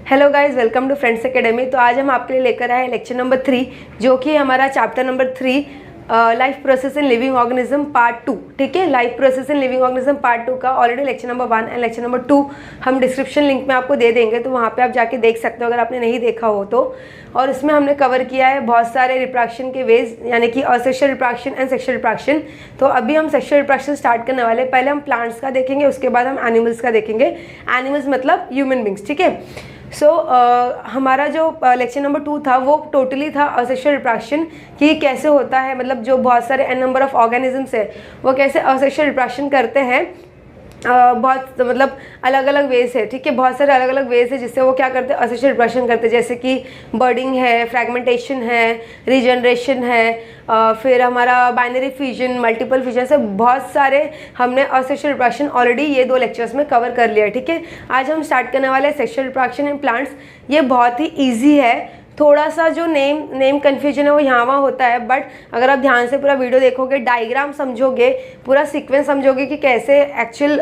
Hello guys, welcome to Friends Academy. तो आज हम आपके लिए लेकर आए लेक्चर नंबर 3, जो कि हमारा chapter number 3 life process in living organism part 2। ठीक है, life process in living organism part 2 का already lecture number 1 and lecture number 2 हम डिस्क्रिप्शन लिंक में आपको दे देंगे, तो वहाँ पे आप जाके देख सकते हो अगर आपने नहीं देखा हो तो। और इसमें हमने कवर किया है बहुत सारे रिप्रोडक्शन के वेज, यानी कि asexual reproduction and sexual reproduction. तो अभी हम सेक्सुअल रिप्रोडक्शन स्टार्ट करने वाले हैं। पहले हम प्लांट्स का देखेंगे, उसके बाद हम एनिमल्स का देखेंगे। एनिमल्स मतलब ह्यूमन बींग्स। ठीक है, हमारा जो लेक्चर नंबर 2 था वो टोटली था असेक्सुअल रिप्रोडक्शन कि कैसे होता है, मतलब जो बहुत सारे एन नंबर ऑफ ऑर्गेनिजम्स है वो कैसे असेक्सुअल रिप्रोडक्शन करते हैं। बहुत मतलब अलग अलग वेज है। ठीक है, बहुत सारे अलग अलग वेज है जिससे वो क्या करते हैं, असेक्सुअल रिप्रोडक्शन करते हैं। जैसे कि बर्डिंग है, फ्रैगमेंटेशन है, रीजनरेशन है, फिर हमारा बाइनरी फ्यूजन, मल्टीपल फ्यूजन से बहुत सारे हमने असेक्सुअल रिप्रोडक्शन ऑलरेडी ये 2 लेक्चर्स में कवर कर लिया है। ठीक है, आज हम स्टार्ट करने वाले हैं सेक्सुअल रिप्रोडक्शन इन प्लांट्स। ये बहुत ही ईजी है। थोड़ा सा जो नेम कन्फ्यूजन है वो यहाँ वहाँ होता है, बट अगर आप ध्यान से पूरा वीडियो देखोगे, डायग्राम समझोगे, पूरा सीक्वेंस समझोगे कि कैसे एक्चुअल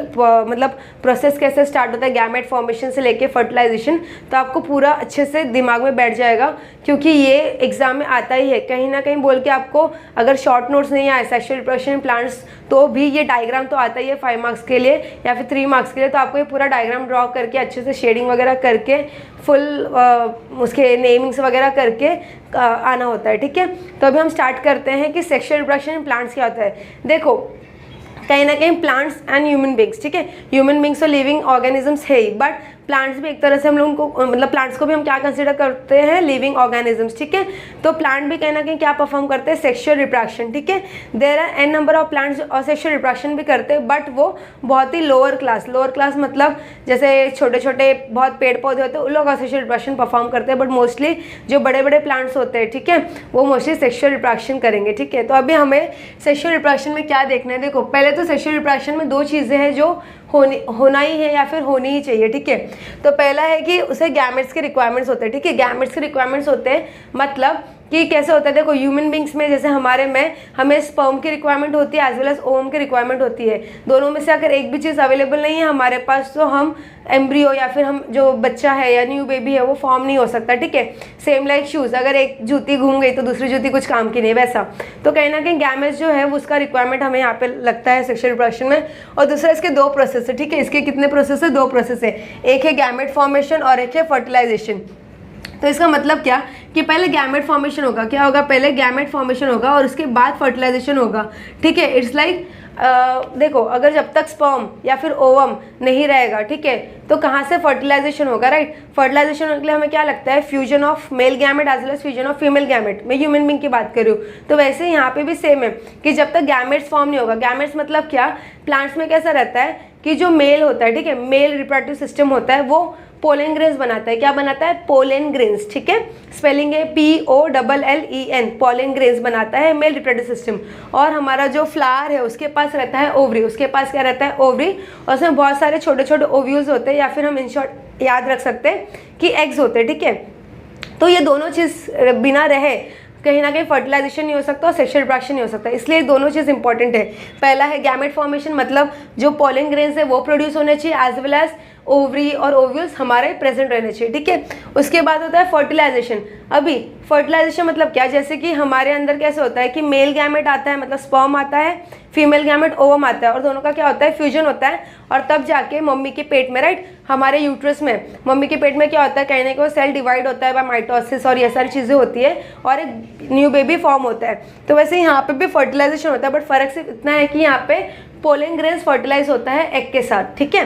मतलब प्रोसेस कैसे स्टार्ट होता है गैमेट फॉर्मेशन से लेके फर्टिलाइजेशन, तो आपको पूरा अच्छे से दिमाग में बैठ जाएगा। क्योंकि ये एग्जाम में आता ही है, कहीं ना कहीं बोल के आपको अगर शॉर्ट नोट्स नहीं आए सेक्सुअल रिप्रोडक्शन इन प्लांट्स, तो भी ये डायग्राम तो आता ही है 5 मार्क्स के लिए या फिर 3 मार्क्स के लिए। तो आपको ये पूरा डायग्राम ड्रॉ करके अच्छे से शेडिंग वगैरह करके फुल उसके नेमिंग्स वगैरह करके आना होता है। ठीक है, तो अभी हम स्टार्ट करते हैं कि सेक्सुअल रिप्रोडक्शन इन प्लांट्स क्या होता है। देखो, कहीं ना कहीं प्लांट्स एंड ह्यूमन बींग्स, ठीक है, ह्यूमन बींग्स तो लिविंग ऑर्गेनिजम्स है ही, बट प्लांट्स भी एक तरह से हम लोगों को मतलब प्लांट्स को भी हम क्या कंसीडर करते हैं, लिविंग ऑर्गेनिजम्स। ठीक है, तो प्लांट भी कहीं ना कहीं क्या परफॉर्म करते हैं, सेक्सुअल रिप्रोडक्शन। ठीक है, there are an number of plants और सेक्सुअल रिप्रोडक्शन भी करते हैं, बट वो बहुत ही लोअर क्लास मतलब जैसे छोटे छोटे बहुत पेड़ पौधे होते हैं उन लोग सेक्सुअल रिप्रोडक्शन परफॉर्म करते हैं, बट मोस्टली जो बड़े बड़े प्लांट्स होते हैं, ठीक है, वो मोस्टली सेक्सुअल रिप्रोडक्शन करेंगे। ठीक है, तो अभी हमें सेक्सुअल रिप्रोडक्शन में क्या देखना है। देखो, पहले तो सेक्सुअल रिप्रोडक्शन में 2 चीज़ें हैं जो होना ही है या फिर होनी ही चाहिए। ठीक है, तो पहला है कि उसे गैमेट्स के रिक्वायरमेंट्स होते हैं। ठीक है, गैमेट्स के रिक्वायरमेंट्स होते हैं मतलब कि कैसे होता है। देखो, ह्यूमन बींग्स में जैसे हमारे में हमें स्पर्म की रिक्वायरमेंट होती है एज वेल एज ओवम की रिक्वायरमेंट होती है। दोनों में से अगर एक भी चीज़ अवेलेबल नहीं है हमारे पास, तो हम एम्ब्रियो या फिर हम जो बच्चा है या न्यू बेबी है वो फॉर्म नहीं हो सकता। ठीक है, सेम लाइक शूज़, अगर एक जूती घूम गई तो दूसरी जूती कुछ काम की नहीं, वैसा। तो कहीं ना कहीं गैमेट्स जो है उसका रिक्वायरमेंट हमें यहाँ पे लगता है सेक्सुअल रिप्रोडक्शन में। और दूसरा, इसके 2 प्रोसेस है। ठीक है, इसके कितने प्रोसेस है, 2 प्रोसेस है, एक है गैमेट फॉर्मेशन और एक है फर्टिलाइजेशन। तो इसका मतलब क्या कि पहले गैमेट फॉर्मेशन होगा, क्या होगा, पहले गैमेट फॉर्मेशन होगा और उसके बाद फर्टिलाइजेशन होगा। ठीक है, इट्स लाइक देखो, अगर जब तक स्पर्म या फिर ओवम नहीं रहेगा, ठीक है, तो कहाँ से फर्टिलाइजेशन होगा, राइट। फर्टिलाइजेशन होने के लिए हमें क्या लगता है, fusion of male gamete as well as fusion of female gamete. मैं ह्यूमन बींग की बात कर रही हूँ, तो वैसे यहाँ पे भी सेम है कि जब तक गैमेट्स फॉर्म नहीं होगा। गैमेट्स मतलब क्या, प्लांट्स में कैसा रहता है कि जो मेल होता है, ठीक है, मेल रिप्रोडक्टिव सिस्टम होता है, वो पोलन ग्रेन्स बनाता है। क्या बनाता है, पोलन ग्रेन्स। ठीक है, स्पेलिंग है POLLEN, पोलन ग्रेन्स बनाता है मेल रिप्रोडक्टिव सिस्टम। और हमारा जो फ्लावर है उसके पास रहता है ओवरी, उसके पास क्या रहता है, ओवरी, और उसमें बहुत सारे छोटे छोटे ओव्यूल्स होते हैं, या फिर हम इन शॉर्ट याद रख सकते हैं कि एग्स होते हैं। ठीक है, तो ये दोनों चीज़ बिना रहे कहीं ना कहीं फर्टिलाइजेशन नहीं हो सकता और सेक्सुअल रिप्रोडक्शन नहीं हो सकता, इसलिए दोनों चीज़ इंपॉर्टेंट है। पहला है गैमेट फॉर्मेशन, मतलब जो पोलन ग्रेन्स है वो प्रोड्यूस होने चाहिए एज वेल एज ओवरी और ओव्यूल्स हमारे प्रेजेंट रहने चाहिए। ठीक है, उसके बाद होता है फर्टिलाइजेशन। अभी फर्टिलाइजेशन मतलब क्या, जैसे कि हमारे अंदर कैसे होता है कि मेल गैमेट आता है, मतलब स्पर्म आता है, फीमेल गैमेट ओवम आता है, और दोनों का क्या होता है, फ्यूजन होता है, और तब जाके मम्मी के पेट में, राइट, हमारे यूट्रस में, मम्मी के पेट में क्या होता है, कहने को सेल डिवाइड होता है बाय माइटोसिस और ये सारी चीज़ें होती है, और एक न्यू बेबी फॉर्म होता है। तो वैसे यहाँ पे भी फर्टिलाइजेशन होता है, बट फर्क सिर्फ इतना है कि यहाँ पे पोलन ग्रेन्स फर्टिलाइज होता है एग के साथ। ठीक है,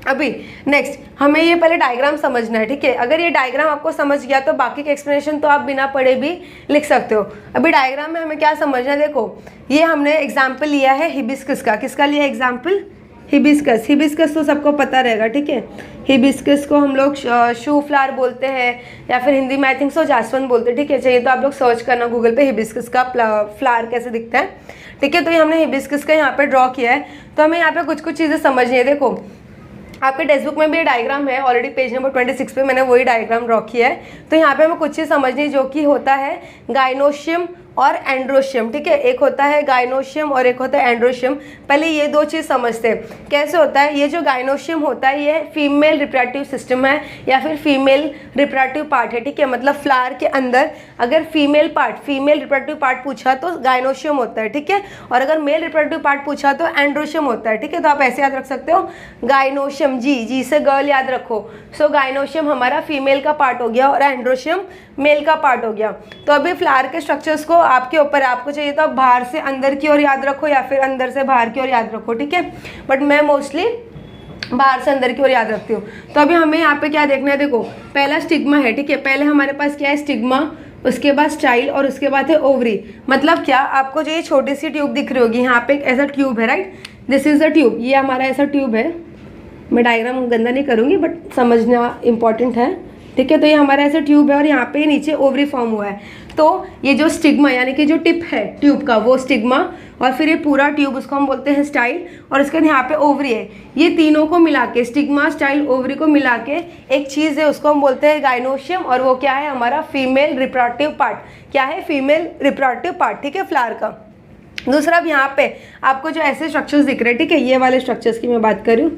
अभी नेक्स्ट हमें ये पहले डायग्राम समझना है। ठीक है, अगर ये डायग्राम आपको समझ गया तो बाकी के एक्सप्लेनेशन तो आप बिना पढ़े भी लिख सकते हो। अभी डायग्राम में हमें क्या समझना है, देखो, ये हमने एग्जाम्पल लिया है हिबिस्कस का। किसका लिया एग्जाम्पल, हिबिस्कस। हिबिस्कस तो सबको पता रहेगा। ठीक है, हिबिस्कस को हम लोग शू फ्लावर बोलते हैं, या फिर हिंदी में आई थिंक सो जासवंत बोलते हैं। ठीक है, चाहिए तो आप लोग सर्च करना गूगल पे हिबिस्कस का फ्लावर कैसे दिखता है। ठीक है, तो ये हमने हिबिस्कस का यहाँ पे ड्रॉ किया है। तो हमें यहाँ पे कुछ कुछ चीज़ें समझनी है। देखो, आपके टेक्स्ट बुक में भी ये डायग्राम है, ऑलरेडी पेज नंबर 26 पे मैंने वही डायग्राम ड्रॉ किया है। तो यहाँ पे हमें कुछ चीज़ समझनी जो कि होता है गाइनोशियम और एंड्रोशियम, ठीक है। एक होता है गाइनोशियम और एक होता है एंड्रोशियम। पहले ये दो चीज़ समझते हैं कैसे होता है। ये जो गाइनोशियम होता है ये फीमेल रिप्रोडक्टिव सिस्टम है या फिर फीमेल रिप्रोडक्टिव पार्ट है, ठीक है। मतलब फ्लावर के अंदर अगर फीमेल रिप्रोडक्टिव पार्ट पूछा तो गाइनोशियम होता है, ठीक है। और अगर मेल रिप्रोडक्टिव पार्ट पूछा तो एंड्रोशियम होता है, ठीक है। तो आप ऐसे याद रख सकते हो, गाइनोशियम, जी से गर्ल याद रखो। सो गाइनोशियम हमारा फीमेल का पार्ट हो गया और एंड्रोशियम मेल का पार्ट हो गया। तो अभी फ्लावर के स्ट्रक्चर्स को आपके ऊपर, आपको चाहिए तो आप बाहर से अंदर की ओर याद रखो या फिर अंदर से बाहर की ओर याद रखो, ठीक है। बट मैं मोस्टली बाहर से अंदर की ओर याद रखती हूँ। तो अभी हमें यहाँ पे क्या देखना है, देखो पहला स्टिग्मा है, ठीक है। पहले हमारे पास क्या है, स्टिग्मा, उसके बाद स्टाइल और उसके बाद है ओवरी। मतलब क्या, आपको जो ये छोटी सी ट्यूब दिख रही होगी, यहाँ पे एक ऐसा ट्यूब है, right, this is the tube. ये हमारा ऐसा ट्यूब है, मैं डायग्राम गंदा नहीं करूँगी बट समझना इंपॉर्टेंट है, ठीक है। तो ये हमारा ऐसा ट्यूब है और यहाँ पे नीचे ओवरी फॉर्म हुआ है। तो ये जो स्टिग्मा यानी कि जो टिप है ट्यूब का वो स्टिग्मा, और फिर ये पूरा ट्यूब उसको हम बोलते हैं स्टाइल, और इसके यहाँ पे ओवरी है। ये तीनों को मिला के, स्टिग्मा, स्टाइल, ओवरी को मिला के एक चीज़ है, उसको हम बोलते हैं गाइनोशियम। और वो क्या है, हमारा फीमेल रिप्रोडक्टिव पार्ट। क्या है, फीमेल रिप्रोडक्टिव पार्ट, ठीक है, फ्लावर का। दूसरा, अब यहाँ पे आपको जो ऐसे स्ट्रक्चर्स दिख रहे हैं, ठीक है, ये वाले स्ट्रक्चर्स की मैं बात करूँ,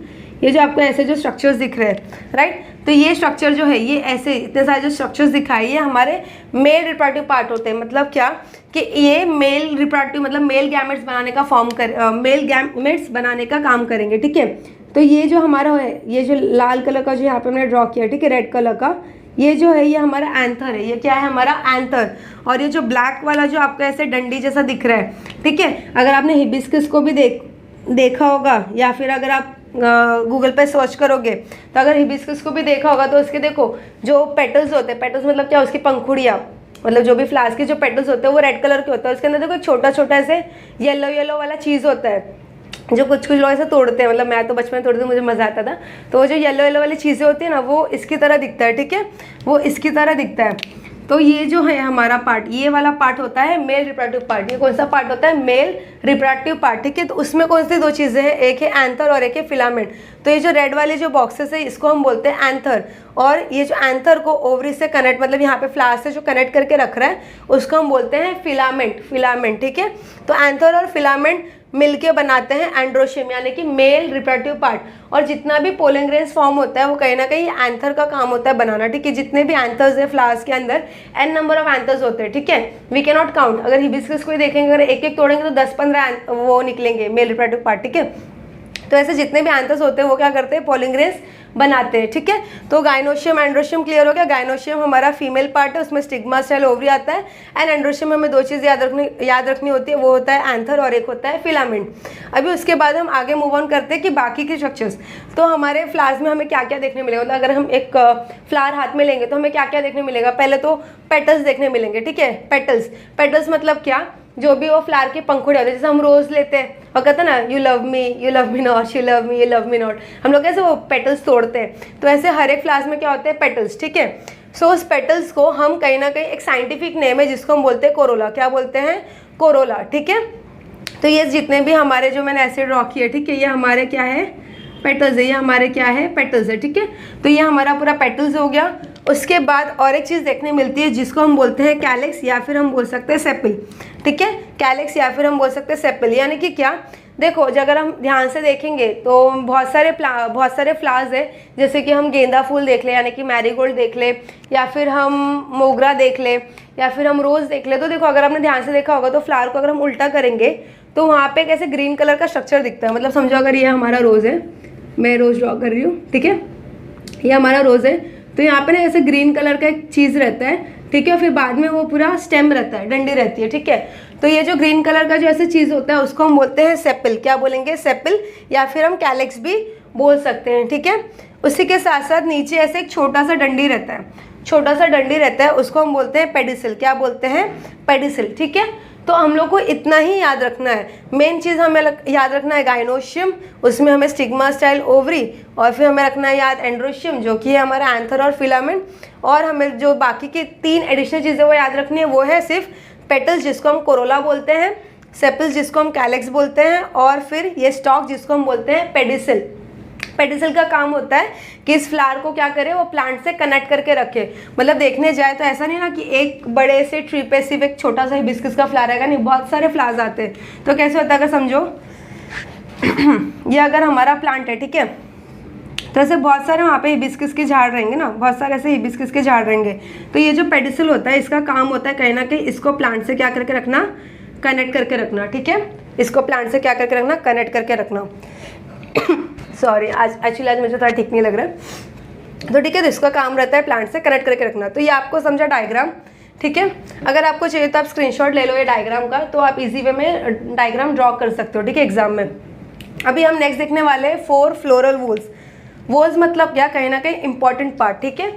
ये जो आपको ऐसे जो स्ट्रक्चर्स दिख रहे हैं, राइट, तो ये स्ट्रक्चर जो है, ये ऐसे इतने सारे जो स्ट्रक्चर्स दिखाए, ये हमारे मेल रिप्रोडक्टिव पार्ट होते हैं। मतलब क्या कि ये मेल रिप्रोडक्टिव मतलब मेल गैमेट्स बनाने का मेल गैमेट्स बनाने का काम करेंगे, ठीक है। तो ये जो हमारा है, ये जो लाल कलर का जो यहाँ पे हमने ड्रॉ किया, ठीक है, रेड कलर का, ये जो है ये हमारा एंथर है। ये क्या है, हमारा एंथर। और ये जो ब्लैक वाला जो आपको ऐसे डंडी जैसा दिख रहा है, ठीक है, अगर आपने हिबिस्कस को भी देखा होगा या फिर अगर आप गूगल पे सर्च करोगे तो अगर हिबिस्कस को भी देखा होगा तो उसके देखो जो पेटल्स होते हैं, पेटल्स मतलब क्या, उसकी पंखुड़ियाँ, मतलब जो भी फ्लावर्स के जो पेटल्स होते हैं वो रेड कलर के होते हैं। उसके अंदर देखो छोटा छोटा ऐसे येलो वाला चीज़ होता है जो कुछ लोग ऐसे तोड़ते हैं। मतलब मैं तो बचपन में तोड़ती थी, मुझे मज़ा आता था। तो वो जो येलो वाली चीज़ें होती है ना, वो इसकी तरह दिखता है, ठीक है, वो इसकी तरह दिखता है। तो ये जो है हमारा पार्ट, ये वाला पार्ट होता है मेल रिप्रोडक्टिव पार्ट। ये कौन सा पार्ट होता है, मेल रिप्रोडक्टिव पार्ट, ठीक है। तो उसमें कौन सी दो चीज़ें हैं, एक है एंथर और एक है फिलामेंट। तो ये जो रेड वाले जो बॉक्सेस है इसको हम बोलते हैं एंथर, और ये जो एंथर को ओवरी से कनेक्ट, मतलब यहाँ पे फ्लावर से जो कनेक्ट करके रख रहा है उसको हम बोलते हैं फिलामेंट, ठीक है। तो एंथर और फिलामेंट मिलके बनाते हैं एंड्रोशियम यानी कि मेल रिप्रोडक्टिव पार्ट। और जितना भी पोलन ग्रेन्स फॉर्म होता है वो कहीं ना कहीं एंथर का काम होता है बनाना, ठीक है। जितने भी एंथर्स है फ्लावर्स के अंदर n नंबर ऑफ एंथर्स होते हैं, ठीक है, वी कैन नॉट काउंट। अगर हिबिस्कस को देखेंगे, अगर एक एक तोड़ेंगे तो 10-15 वो निकलेंगे मेल रिप्रोडक्टिव पार्ट, ठीक है। तो ऐसे जितने भी एंथर्स होते हैं वो क्या करते हैं, पोलन ग्रेन्स बनाते हैं, ठीक है। तो गाइनोशियम एंड्रोशियम क्लियर हो गया। गाइनोशियम हमारा फीमेल पार्ट है, उसमें स्टिग्मा, स्टाइल, ओवरी आता है। एंड एंड्रोशियम हमें दो चीज़ याद रखनी होती है, वो होता है एंथर और एक होता है फिलामेंट। अभी उसके बाद हम आगे मूव ऑन करते हैं कि बाकी के स्ट्रक्चर्स। तो हमारे फ्लावर्स में हमें क्या क्या देखने मिलेगा, मतलब अगर हम एक फ्लावर हाथ में लेंगे तो हमें क्या क्या देखने मिलेगा। पहले तो पेटल्स देखने मिलेंगे, ठीक है। पेटल्स मतलब क्या, जो भी वो फ्लावर की पंखुड़ियाँ होती है, जैसे हम रोज़ लेते हैं और कहते हैं ना, you love me not, you love me not, हम लोग कैसे वो पेटल्स तोड़ते हैं। तो ऐसे हर एक फ्लावर्स में क्या होते हैं, पेटल्स, ठीक है। सो उस पेटल्स को हम कहीं ना कहीं, एक साइंटिफिक नेम है जिसको हम बोलते हैं कोरोला। क्या बोलते हैं, कोरोला, ठीक है। तो ये जितने भी हमारे जो मैंने ऐसे ड्रॉ किए, ठीक है, ये हमारे क्या है, पेटल्स है, ये हमारे क्या है, पेटल्स है, ठीक है। तो ये हमारा पूरा पेटल्स हो गया। उसके बाद और एक चीज़ देखने मिलती है जिसको हम बोलते हैं कैलेक्स या फिर हम बोल सकते हैं सेपिल, ठीक है। कैलेक्स या फिर हम बोल सकते हैं सेपिल, यानी कि क्या, देखो अगर हम ध्यान से देखेंगे तो बहुत सारे फ्लावर्स है, जैसे कि हम गेंदा फूल देख ले यानी कि मैरीगोल्ड देख ले, या फिर हम मोगरा देख ले, या फिर हम रोज़ देख ले। तो देखो अगर आपने ध्यान से देखा होगा तो फ्लावर को अगर हम उल्टा करेंगे तो वहाँ पे कैसे ग्रीन कलर का स्ट्रक्चर दिखता है। मतलब समझो अगर ये हमारा रोज़ है, मैं रोज़ ड्रॉ कर रही हूँ, ठीक है, ये हमारा रोज़ है, तो यहाँ पे ना ऐसे ग्रीन कलर का एक चीज़ रहता है, ठीक है, और फिर बाद में वो पूरा स्टेम रहता है, डंडी रहती है, ठीक है। तो ये जो ग्रीन कलर का जो ऐसे चीज़ होता है उसको हम बोलते हैं सेपिल। क्या बोलेंगे, सेपिल, या फिर हम कैलेक्स भी बोल सकते हैं, ठीक है। उसी के साथ साथ नीचे ऐसे एक छोटा सा डंडी रहता है, उसको हम बोलते हैं पेडिसिल। क्या बोलते हैं, पेडिसिल, ठीक है। तो हम लोग को इतना ही याद रखना है। मेन चीज़ हमें याद रखना है गाइनोशियम, उसमें हमें स्टिग्मा, स्टाइल, ओवरी, और फिर हमें रखना है याद एंड्रोशियम जो कि है हमारा एंथर और फिलामेंट। और हमें जो बाकी की 3 एडिशनल चीज़ें वो याद रखनी है, वो है सिर्फ पेटल्स जिसको हम कोरोला बोलते हैं, सेपल्स जिसको हम कैलेक्स बोलते हैं, और फिर ये स्टॉक जिसको हम बोलते हैं पेडिसिल। पेडिसल का काम होता है कि इस फ्लावर को क्या करे, वो प्लांट से कनेक्ट करके रखे। मतलब देखने जाए तो ऐसा नहीं ना कि एक बड़े से ट्री पे सिर्फ एक छोटा सा हिबिस्कस का फ्लावर आएगा, नहीं, बहुत सारे फ्लावर्स आते हैं। तो कैसे होता है अगर समझो ये अगर हमारा प्लांट है, ठीक है, तो ऐसे बहुत सारे वहाँ पे हिबिस्कस के झाड़ रहेंगे ना, बहुत सारे ऐसे हिबिस्कस के झाड़ रहेंगे। तो ये जो पेडिसल होता है इसका काम होता है कहीं ना कहीं इसको प्लांट से क्या करके रखना, कनेक्ट करके रखना, ठीक है, इसको प्लांट से क्या करके रखना, कनेक्ट करके रखना। सॉरी, आज एक्चुअली आज मुझे थोड़ा ठीक नहीं लग रहा है। तो ठीक है, तो इसका काम रहता है प्लांट से कनेक्ट करके रखना। तो ये आपको समझा डायग्राम, ठीक है। अगर आपको चाहिए तो आप स्क्रीनशॉट ले लो ये डायग्राम का, तो आप इजी वे में डायग्राम ड्रॉ कर सकते हो, ठीक है, एग्जाम में। अभी हम नेक्स्ट देखने वाले हैं 4 फ्लोरल वोल्स। वोल्स मतलब क्या, कहीं ना कहीं इंपॉर्टेंट पार्ट, ठीक है,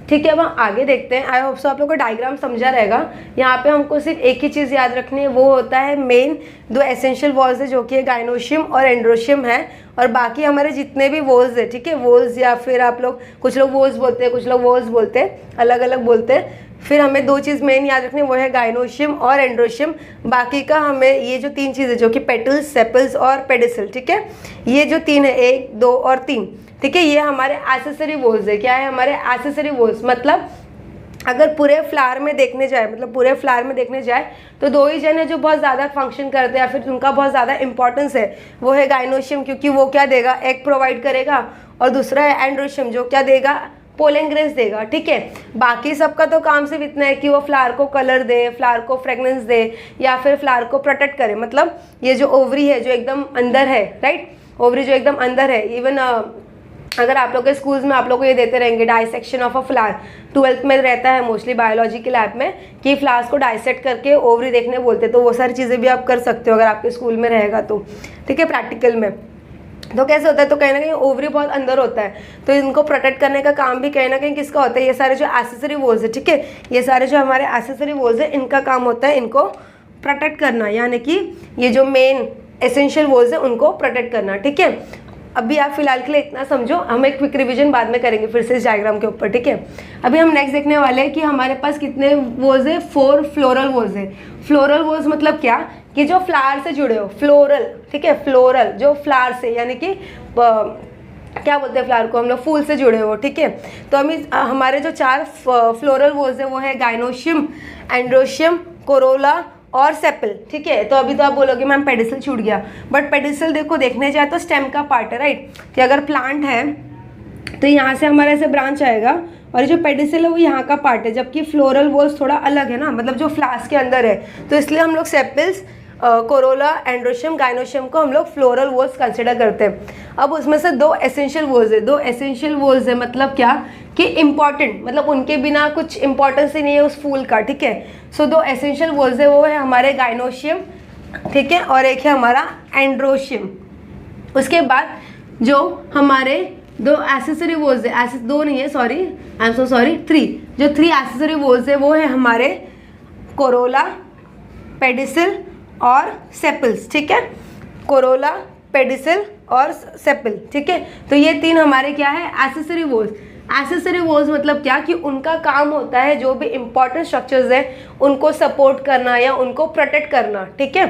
ठीक है। अब हम आगे देखते हैं। आई होप सो आप लोग को डायग्राम समझा रहेगा। यहाँ पे हमको सिर्फ एक ही चीज़ याद रखनी है, वो होता है मेन 2 एसेंशियल वॉल्स है जो कि गाइनोशियम और एंड्रोशियम है, और बाकी हमारे जितने भी वोल्स है, ठीक है, वोल्स या फिर आप लोग, कुछ लोग वोल्स बोलते हैं, कुछ लोग वोल्स बोलते हैं, अलग अलग बोलते हैं। फिर हमें 2 चीज़ मेन याद रखनी है, वो है गाइनोशियम और एंड्रोशियम। बाकी का हमें ये जो 3 चीज़ें जो कि पेटल्स, सेपल्स और पेडिसल, ठीक है, ये जो 3 है, 1, 2 और 3, ठीक है, ये हमारे एक्सेसरी वोल्स है। क्या है हमारे एक्सेसरी वोल्स, मतलब अगर पूरे फ्लावर में देखने जाए, मतलब पूरे फ्लावर में देखने जाए तो 2 ही जन है जो बहुत ज़्यादा फंक्शन करते हैं या फिर उनका बहुत ज़्यादा इंपॉर्टेंस है, वो है गाइनोशियम, क्योंकि वो क्या देगा, एग प्रोवाइड करेगा, और दूसरा है एंड्रोशियम जो क्या देगा, पोलन ग्रेन्स देगा, ठीक है। बाकी सबका तो काम सिर्फ इतना है कि वो फ्लावर को कलर दे, फ्लावर को फ्रेगनेंस दे, या फिर फ्लावर को प्रोटेक्ट करे। मतलब ये जो ओवरी है जो एकदम अंदर है, राइट, ओवरी जो एकदम अंदर है, इवन अगर आप लोग के स्कूल्स में आप लोग को ये देते रहेंगे dissection of a flower, 12th में रहता है मोस्टली बायोलॉजी के लैब में कि फ्लावर्स को डाइसेक्ट करके ओवरी देखने बोलते हैं। तो वो सारी चीज़ें भी आप कर सकते हो अगर आपके स्कूल में रहेगा तो, ठीक है, प्रैक्टिकल में। तो कैसे होता है, तो कहीं ना कहीं ओवरी बहुत अंदर होता है, तो इनको प्रोटेक्ट करने का काम भी कहीं ना कहीं किसका होता है, ये सारे जो एक्सेसरी वोल्स है, ठीक है, ये सारे जो हमारे एक्सेसरी वोल्स है, इनका काम होता है इनको प्रोटेक्ट करना, यानी कि ये जो मेन एसेंशियल वोल्स है उनको प्रोटेक्ट करना, ठीक है। अभी आप फिलहाल के लिए इतना समझो, हम एक क्विक रिवीजन बाद में करेंगे फिर से इस डायग्राम के ऊपर, ठीक है। अभी हम नेक्स्ट देखने वाले हैं कि हमारे पास कितने वोल्स है, 4 फ्लोरल वोल्स है। फ्लोरल वोल्स मतलब क्या, कि जो फ्लावर से जुड़े हो, फ्लोरल, ठीक है, फ्लोरल जो फ्लावर से, यानी कि क्या बोलते हैं फ्लावर को हम लोग, फूल से जुड़े हो, ठीक है। तो हमारे जो 4 फ्लोरल वोल्स है वो है गाइनोशियम, एंड्रोशियम, कोरोला और सेपल, ठीक है। तो अभी तो आप बोलोगे मैम पेडिसल छूट गया, बट पेडिसल देखो देखने जाए तो स्टेम का पार्ट है, राइट, कि अगर प्लांट है तो यहाँ से हमारा ऐसे ब्रांच आएगा और ये जो पेडिसल है वो यहाँ का पार्ट है, जबकि फ्लोरल वोल्स थोड़ा अलग है ना, मतलब जो फ्लावर्स के अंदर है, तो इसलिए हम लोग सेपल्स, कोरोला, एंड्रोशियम, गाइनोशियम को हम लोग फ्लोरल वोल्स कंसिडर करते हैं। अब उसमें से 2 एसेंशियल वोल्स है, 2 एसेंशियल वोल्स है, मतलब क्या कि इम्पॉर्टेंट, मतलब उनके बिना कुछ इंपॉर्टेंस ही नहीं है उस फूल का, ठीक है। सो 2 एसेंशियल वोल्स है, वो है हमारे गाइनोशियम, ठीक है, और एक है हमारा एंड्रोशियम। उसके बाद जो हमारे 2 एक्सेसरी वोल्स है, 2 नहीं है, sorry, I am so sorry, 3, जो 3 एक्सेसरी वोल्स है वो है हमारे कोरोला, पेडिसल और सेपल्स, ठीक है, कोरोला, पेडिसल और सेपल, ठीक है। तो ये 3 हमारे क्या है, एक्सेसरी वोल्स। एक्सेसरी वोल्स मतलब क्या, कि उनका काम होता है जो भी इंपॉर्टेंट स्ट्रक्चर्स है उनको सपोर्ट करना या उनको प्रोटेक्ट करना, ठीक है।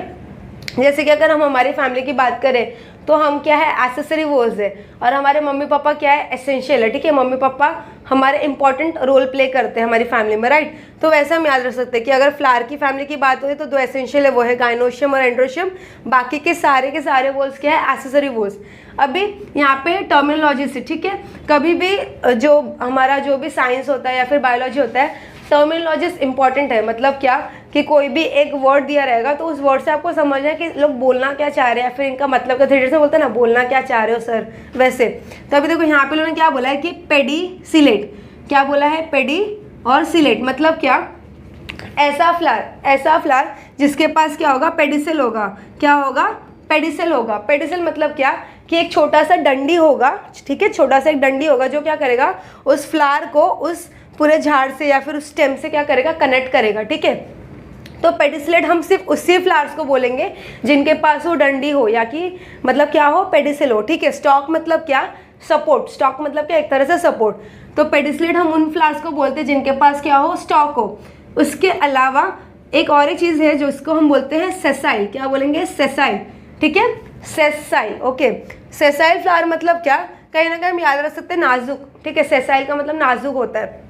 जैसे कि अगर हम हमारी फैमिली की बात करें तो हम क्या है, एक्सेसरी वोल्स है, और हमारे मम्मी पापा क्या है, एसेंशियल है, ठीक है। मम्मी पापा हमारे इंपॉर्टेंट रोल प्ले करते हैं हमारी फैमिली में, राइट। तो वैसे हम याद रख सकते हैं कि अगर फ्लावर की फैमिली की बात होती है तो 2 एसेंशियल है, वो है गाइनोशियम और एंड्रोशियम, बाकी के सारे वोल्स क्या है, एक्सेसरी वोल्स। अभी यहाँ पे टर्मिनोलॉजी से, ठीक है, कभी भी जो हमारा जो भी साइंस होता है या फिर बायोलॉजी होता है, टर्मिनोलॉजीज इंपॉर्टेंट है। मतलब क्या, कि कोई भी एक वर्ड दिया रहेगा तो उस वर्ड से आपको समझना है कि लोग बोलना क्या चाह रहे हैं, या फिर इनका मतलब क्या, थ्रेडर से बोलते हैं ना, बोलना क्या चाह रहे हो सर, वैसे। तो अभी देखो यहाँ पे लोगों ने क्या बोला है कि पेडिसिलेट, क्या बोला है, पेडी और सिलेट, मतलब क्या, ऐसा फ्लावर जिसके पास क्या होगा, पेडिसल होगा, क्या होगा, पेडिसल होगा। पेडिसल मतलब क्या, कि एक छोटा सा डंडी होगा, ठीक है, छोटा सा एक डंडी होगा जो क्या करेगा, उस फ्लावर को उस पूरे झाड़ से या फिर उस स्टेम से क्या करेगा, कनेक्ट करेगा, ठीक है। तो पेडिसलेट हम सिर्फ उसी फ्लावर्स को बोलेंगे जिनके पास वो डंडी हो, या कि मतलब क्या हो, पेडिसल हो, ठीक है। स्टॉक मतलब क्या, सपोर्ट, स्टॉक मतलब क्या, एक तरह से सपोर्ट। तो पेडिसलेट हम उन फ्लावर्स को बोलते हैं जिनके पास क्या हो, स्टॉक हो। उसके अलावा एक और ही चीज़ है जो इसको हम बोलते हैं सेसाइल, क्या बोलेंगे, सेसाइल, ठीक है। सेसाइल। ओके, सेसाइल फ्लावर मतलब क्या, कहीं ना कहीं हम याद रख सकते हैं नाजुक, ठीक है, सेसाइल का मतलब नाजुक होता है।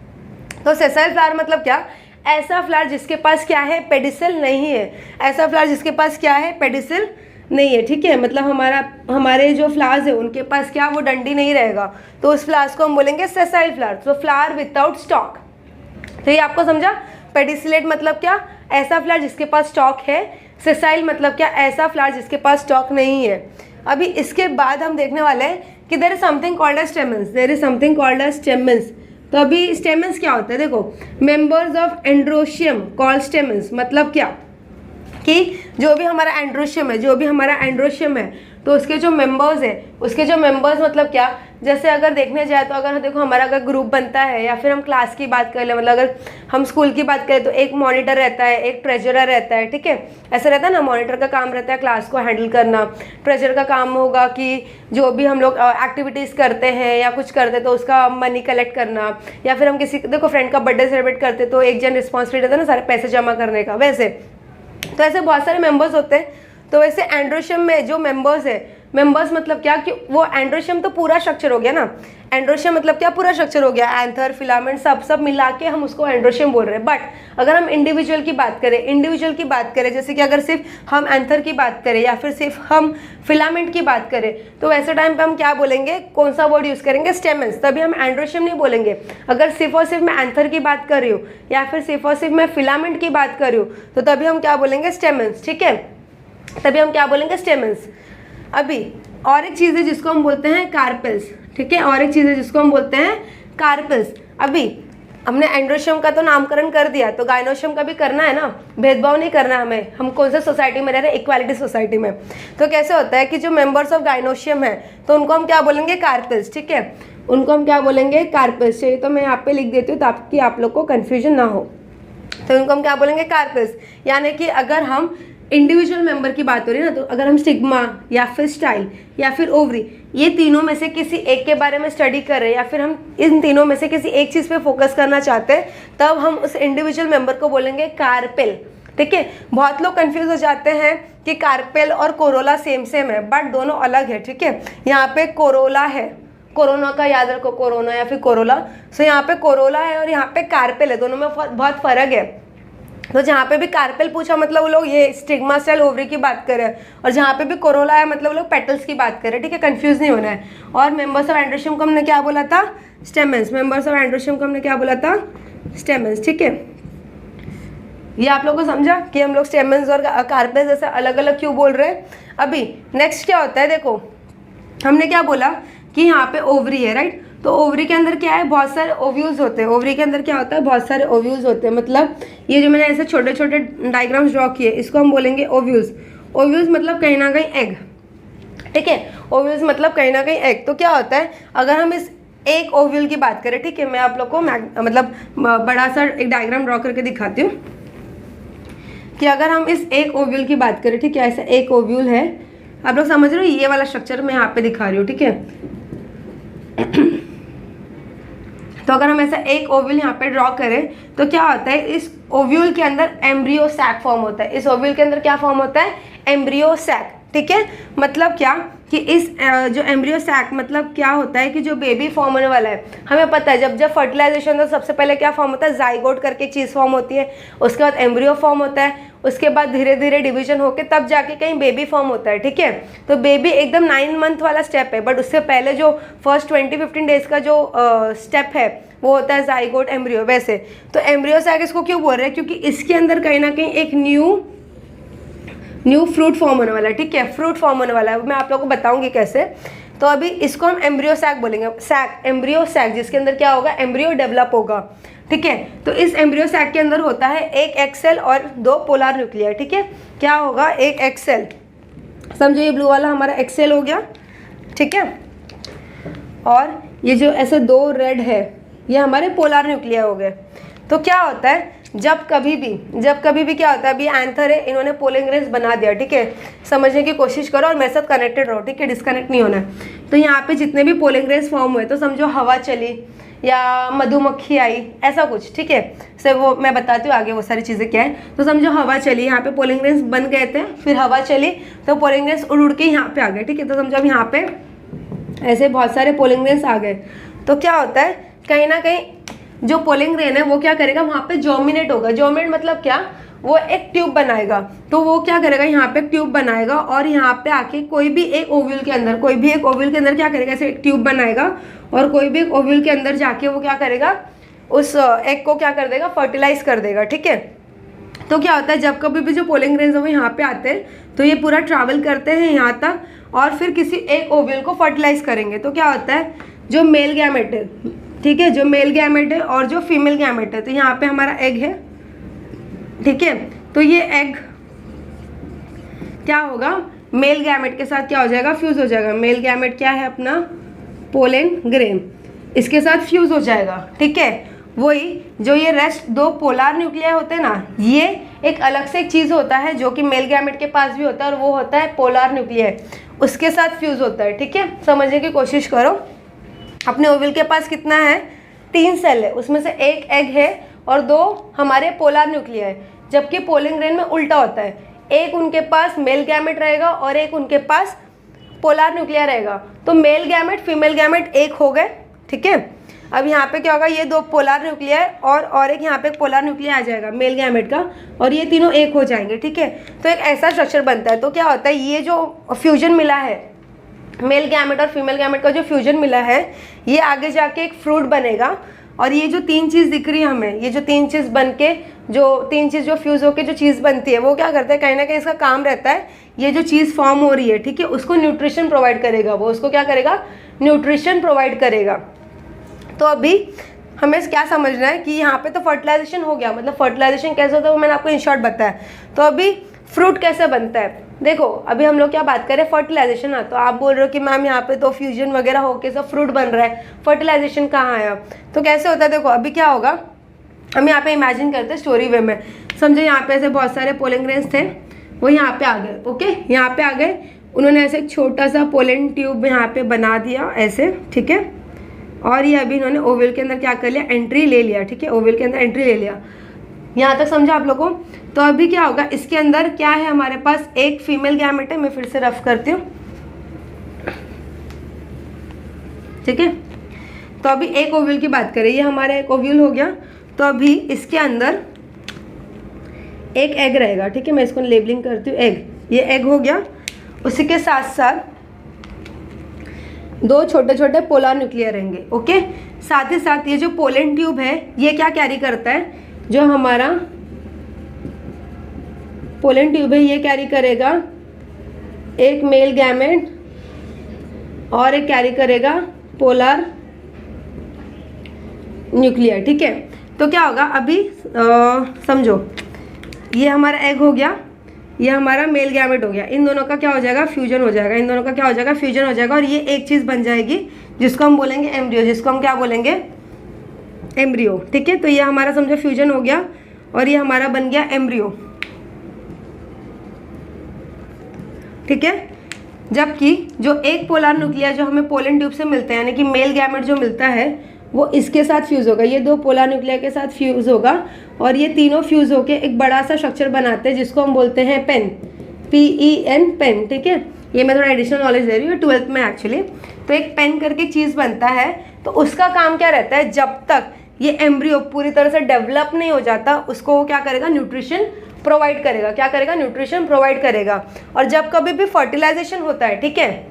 तो सेसाइल फ्लावर मतलब क्या, ऐसा फ्लावर जिसके पास क्या है, पेडिसल नहीं है, ऐसा फ्लावर जिसके पास क्या है, पेडिसल नहीं है, ठीक है, मतलब हमारे जो फ्लावर्स है उनके पास क्या, वो डंडी नहीं रहेगा, तो उस फ्लावर्स को हम बोलेंगे सेसाइल फ्लावर, तो फ्लावर विदाउट स्टॉक। तो ये आपको समझा, पेडिसिलेट मतलब क्या, ऐसा फ्लावर जिसके पास स्टॉक है, सेसाइल मतलब क्या, ऐसा फ्लावर जिसके पास स्टॉक नहीं है। अभी इसके बाद हम देखने वाले हैं कि there is something called as stamens, there is something called as stamens. तो अभी स्टेमन्स क्या होता है, देखो, members of androecium called stamens, मतलब क्या कि जो भी हमारा एंड्रोशियम है, तो उसके जो मेंबर्स है, उसके जो मेंबर्स मतलब क्या, जैसे अगर देखने जाए तो अगर देखो हमारा अगर ग्रुप बनता है, या फिर हम क्लास की बात कर ले, मतलब अगर हम स्कूल की बात करें तो एक मॉनिटर रहता है, एक ट्रेजरर रहता है, ठीक है, ऐसा रहता है ना, मॉनिटर का काम रहता है क्लास को हैंडल करना, ट्रेजरर का काम होगा कि जो भी हम लोग एक्टिविटीज़ करते हैं या कुछ करते हैं तो उसका मनी कलेक्ट करना, या फिर हम किसी देखो फ्रेंड का बर्थडे सेलिब्रेट करते तो एक जन रिस्पॉन्सिबिलिटी रहता है ना सारे पैसे जमा करने का, वैसे तो ऐसे बहुत सारे मेंबर्स होते हैं। तो वैसे एंड्रोशियम में जो मेंबर्स है, मेंबर्स मतलब क्या कि वो एंड्रोशियम तो पूरा स्ट्रक्चर हो गया ना, एंड्रोशियम मतलब क्या, पूरा स्ट्रक्चर हो गया, एंथर फिलामेंट सब मिला के हम उसको एंड्रोशियम बोल रहे हैं। बट अगर हम इंडिविजुअल की बात करें, जैसे कि अगर सिर्फ हम एंथर की बात करें या फिर सिर्फ हम फिलामेंट की बात करें, तो वैसे टाइम पे हम क्या बोलेंगे, कौन सा वर्ड यूज़ करेंगे, स्टेमन्स, तभी हम एंड्रोशियम नहीं बोलेंगे। अगर सिर्फ और सिर्फ मैं एंथर की बात कर रही हूँ या फिर सिर्फ और सिर्फ मैं फिलामेंट की बात कर रही हूँ, तो तभी हम क्या बोलेंगे, स्टेमन्स, ठीक है, तभी हम क्या बोलेंगे, स्टेमन्स। अभी और एक चीज़ है जिसको हम बोलते हैं कार्पेल्स, ठीक है, और एक चीज़ है जिसको हम बोलते हैं कार्पेल्स। अभी हमने एंड्रोशियम का तो नामकरण कर दिया, तो गायनोशियम का भी करना है ना, भेदभाव नहीं करना है हमें, हम कौन से सोसाइटी में रह रहे हैं, इक्वालिटी सोसाइटी में। तो कैसे होता है कि जो मेंबर्स ऑफ गायनोशियम है तो उनको हम क्या बोलेंगे, कार्पेल्स, ठीक है, उनको हम क्या बोलेंगे, कार्पेल्स। चलिए तो मैं यहाँ पे लिख देती हूँ ताकि आप लोग को कन्फ्यूजन ना हो। तो उनको हम क्या बोलेंगे, कार्पेल्स। यानी कि अगर हम इंडिविजुअल मेंबर की बात हो रही है ना, तो अगर हम स्टिग्मा या फिर स्टाइल या फिर ओवरी, ये तीनों में से किसी एक के बारे में स्टडी कर रहे हैं या फिर हम इन तीनों में से किसी एक चीज़ पे फोकस करना चाहते हैं, तब हम उस इंडिविजुअल मेंबर को बोलेंगे कार्पेल, ठीक है। बहुत लोग कंफ्यूज हो जाते हैं कि कार्पेल और कोरोला सेम है, बट दोनों अलग है, ठीक है। यहाँ पे कोरोला है, कोरोना का याद रखो, कोरोना या फिर कोरोला, सो यहाँ पे कोरोला है और यहाँ पे कार्पेल है, दोनों में बहुत फर्क है। तो जहाँ पे भी कार्पेल पूछा मतलब वो लोग ये स्टिग्मा स्टाइल ओवरी की बात कर रहे हैं, और जहाँ पे भी कोरोला है मतलब वो लोग पेटल्स की बात कर रहे हैं, ठीक है, कंफ्यूज नहीं होना है। और मेंबर्स ऑफ एंड्रोशियम को हमने क्या बोला था, स्टेमन्स, मेंबर्स ऑफ एंड्रोशियम को हमने क्या बोला था, स्टेमन्स, ठीक है। ये आप लोगों को समझा कि हम लोग स्टेमन्स और कार्पेल जैसे अलग अलग क्यों बोल रहे हैं। अभी नेक्स्ट क्या होता है, देखो हमने क्या बोला कि यहाँ पे ओवरी है, राइट, तो ओवरी के अंदर क्या है, बहुत सारे ओव्यूल्स होते हैं। ओवरी के अंदर क्या होता है, बहुत सारे ओव्यूल्स होते हैं, मतलब ये जो मैंने ऐसे छोटे छोटे डायग्राम्स ड्रॉ किए इसको हम बोलेंगे ओव्यूल्स। ओव्यूल्स मतलब कहीं ना कहीं एग, ठीक है, ओव्यूल्स मतलब कहीं ना कहीं एग। तो क्या होता है, अगर हम इस एक ओव्यूल की बात करें, ठीक है, मैं आप लोग को मतलब बड़ा सा एक डायग्राम ड्रॉ करके दिखाती हूँ कि अगर हम इस एक ओव्यूल की बात करें, ठीक है, ऐसा एक ओव्यूल है, आप लोग समझ रहे हो, ये वाला स्ट्रक्चर मैं यहाँ पे दिखा रही हूँ, ठीक है। तो अगर हम ऐसा एक ओव्यूल यहाँ पे ड्रॉ करें तो क्या होता है, इस ओव्यूल के अंदर एम्ब्रियो सैक फॉर्म होता है। इस ओव्यूल के अंदर क्या फॉर्म होता है, एम्ब्रियो सैक, ठीक है। मतलब क्या कि इस जो एम्ब्रियो सैक मतलब क्या होता है कि जो बेबी फॉर्म होने वाला है, हमें पता है जब फर्टिलाइजेशन होता है सबसे पहले क्या फॉर्म होता है, जाइगोट करके चीज़ फॉर्म होती है, उसके बाद एम्ब्रियो फॉर्म होता है, उसके बाद धीरे धीरे डिवीजन होकर तब जाके कहीं बेबी फॉर्म होता है, ठीक है। तो बेबी एकदम 9 मंथ वाला स्टेप है, बट उससे पहले जो फर्स्ट 20-15 डेज का जो स्टेप है वो होता है जाइगोट एम्ब्रियो। वैसे तो एम्ब्रियो सैक इसको क्यों बोल रहे हैं, क्योंकि इसके अंदर कहीं ना कहीं एक न्यू फ्रूट फॉर्म होने वाला है, ठीक है, फ्रूट फॉर्म होने वाला है, मैं आप लोगों को बताऊंगी कैसे। तो अभी इसको हम एम्ब्रियो सैक बोलेंगे, सैक, एम्ब्रियो सैक, जिसके अंदर क्या होगा, एम्ब्रियो डेवलप होगा, ठीक है। तो इस एम्ब्रियो सैक के अंदर होता है एक एग सेल और 2 पोलर न्यूक्लियर, ठीक है। क्या होगा, एक एग सेल, समझो ये ब्लू वाला हमारा एग सेल हो गया, ठीक है, और ये जो ऐसे 2 रेड है ये हमारे पोलर न्यूक्लियर हो गए। तो क्या होता है, जब कभी भी क्या होता है, अभी एंथर है, इन्होंने पोलिंगरेज बना दिया, ठीक है, समझने की कोशिश करो और मेरे साथ कनेक्टेड रहो, ठीक है, डिस्कनेक्ट नहीं होना है। तो यहाँ पे जितने भी पोलिंगरेज फॉर्म हुए, तो समझो हवा चली या मधुमक्खी आई, ऐसा कुछ, ठीक है। से वो मैं बताती हूँ आगे वो सारी चीज़ें क्या है। तो समझो हवा चली, यहाँ पे पोलिंग ग्रेन्स बन गए थे, फिर हवा चली तो पोलिंग ग्रेन्स उड़ उड़ के यहाँ पे आ गए, ठीक है। तो समझो अब यहाँ पे ऐसे बहुत सारे पोलिंग ग्रेन्स आ गए, तो क्या होता है कहीं ना कहीं जो पोलिंग ग्रेन है वो क्या करेगा, वहाँ पे जर्मिनेट होगा। जर्मिनेट मतलब क्या, वो एक ट्यूब बनाएगा। तो वो क्या करेगा, यहाँ पे ट्यूब बनाएगा और यहाँ पे आके कोई भी एक ओव्यूल के अंदर, कोई भी एक ओव्यूल के अंदर क्या करेगा, ऐसे एक ट्यूब बनाएगा और कोई भी एक ओव्यूल के अंदर जाके वो क्या करेगा, उस एग को क्या कर देगा, फर्टिलाइज कर देगा, ठीक है। तो क्या होता है जब कभी भी जो पोलिंग ग्रेन्स है वो यहाँ पे आते हैं तो ये पूरा ट्रैवल करते हैं यहाँ तक और फिर किसी एक ओव्यूल को फर्टिलाइज करेंगे। तो क्या होता है जो मेल गैमेट है, ठीक है, जो मेल गैमेट है और जो फीमेल गैमेट है, तो यहाँ पे हमारा एग है, ठीक है। तो ये एग क्या होगा, मेल गैमेट के साथ क्या हो जाएगा, फ्यूज हो जाएगा। मेल गैमेट क्या है अपना, पोलिंग ग्रेन, इसके साथ फ्यूज हो जाएगा, ठीक है। वही जो ये रेस्ट दो पोलार न्यूक्लियाई होते हैं ना, ये एक अलग से एक चीज़ होता है जो कि मेल गैमेट के पास भी होता है और वो होता है पोलार न्यूक्लियाई, उसके साथ फ्यूज होता है, ठीक है। समझने की कोशिश करो। अपने ओवल के पास कितना है, 3 सेल है, उसमें से एक एग है और 2 हमारे पोलार न्यूक्लियाई, जबकि पोलिंग ग्रेन में उल्टा होता है, एक उनके पास मेल गैमेट रहेगा और एक उनके पास पोलार न्यूक्लियाई रहेगा। तो मेल गैमेट फीमेल गैमेट एक हो गए, ठीक है। अब यहाँ पे क्या होगा, ये 2 पोलार न्यूक्लियाई और एक यहाँ पे एक पोलार न्यूक्लियाई आ जाएगा मेल गैमेट का, और ये तीनों एक हो जाएंगे, ठीक है। तो एक ऐसा स्ट्रक्चर बनता है। तो क्या होता है, ये जो फ्यूजन मिला है, मेल गैमेट और फीमेल गैमेट का जो फ्यूजन मिला है, ये आगे जाके एक फ्रूट बनेगा। और ये जो 3 चीज़ दिख रही है हमें, ये जो 3 चीज़ बन के, जो 3 चीज़ जो फ्यूज़ होके जो चीज़ बनती है, वो क्या करता है, कहीं ना कहीं इसका काम रहता है, ये जो चीज़ फॉर्म हो रही है, ठीक है, उसको न्यूट्रिशन प्रोवाइड करेगा। वो उसको क्या करेगा, न्यूट्रिशन प्रोवाइड करेगा। तो अभी हमें क्या समझना है कि यहाँ पे तो फर्टिलाइजेशन हो गया, मतलब फर्टिलाइजेशन कैसे होता है वो मैंने आपको इन शॉर्ट बताया। तो अभी फ्रूट कैसे बनता है, देखो अभी हम लोग क्या बात करें, फर्टिलाइजेशन। तो आप बोल रहे हो कि मैम यहाँ पे तो फ्यूजन वगैरह होके सब फ्रूट बन रहा है, फर्टिलाइजेशन कहाँ आया, तो कैसे होता है। देखो अभी क्या होगा, हम यहाँ पे इमेजिन करते हैं स्टोरी वे में। समझो यहाँ पे ऐसे बहुत सारे पोलिंग ग्रेन्स थे, वो यहाँ पे आ गए, ओके, यहाँ पे आ गए, उन्होंने ऐसे एक छोटा सा पोलन ट्यूब यहाँ पे बना दिया ऐसे, ठीक है। और ये अभी इन्होंने ओवल के अंदर क्या कर लिया, एंट्री ले लिया, ठीक है, ओवल के अंदर एंट्री ले लिया। यहाँ तक समझा आप लोगों। तो अभी क्या होगा, इसके अंदर क्या है, हमारे पास एक फीमेल गैमेट है, मैं फिर से रफ करती हूँ, ठीक है। तो अभी एक ओव्यूल की बात करें, ये हमारा एक ओव्यूल हो गया। तो अभी इसके अंदर एक एग रहेगा, ठीक है, मैं इसको लेबलिंग करती हूँ, एग, ये एग हो गया। उसी के साथ साथ 2 छोटे छोटे पोलर न्यूक्लियर रहेंगे, ओके। साथ ही साथ ये जो पोलन ट्यूब है, ये क्या कैरी करता है, जो हमारा पोलन ट्यूब है, ये कैरी करेगा एक मेल गैमेट और एक कैरी करेगा पोलर न्यूक्लियर, ठीक है। तो क्या होगा, अभी समझो, ये हमारा एग हो गया, ये हमारा मेल गैमेट हो गया, इन दोनों का क्या हो जाएगा, फ्यूजन हो जाएगा, इन दोनों का क्या हो जाएगा, फ्यूजन हो जाएगा, और ये एक चीज़ बन जाएगी जिसको हम बोलेंगे एम्ब्रियो, जिसको हम क्या बोलेंगे, एम्ब्रियो, ठीक है। तो ये हमारा समझो फ्यूजन हो गया और ये हमारा बन गया एम्ब्रियो, ठीक है। जबकि जो एक पोलर न्यूक्लियर जो हमें पोलन ट्यूब से मिलते हैं, यानी कि मेल गैमेट जो मिलता है, वो इसके साथ फ्यूज़ होगा, ये 2 पोलर न्यूक्लियर के साथ फ्यूज़ होगा, और ये तीनों फ्यूज़ होके एक बड़ा सा स्ट्रक्चर बनाते हैं जिसको हम बोलते हैं पेन, PEN, पेन, ठीक है। ये मैं थोड़ा एडिशनल नॉलेज दे रही हूँ 12th में एक्चुअली। तो एक पेन करके चीज़ बनता है, तो उसका काम क्या रहता है, जब तक ये एम्ब्रियो पूरी तरह से डेवलप नहीं हो जाता, उसको वो क्या करेगा, न्यूट्रिशन प्रोवाइड करेगा, क्या करेगा, न्यूट्रिशन प्रोवाइड करेगा। और जब कभी भी फर्टिलाइजेशन होता है, ठीक है,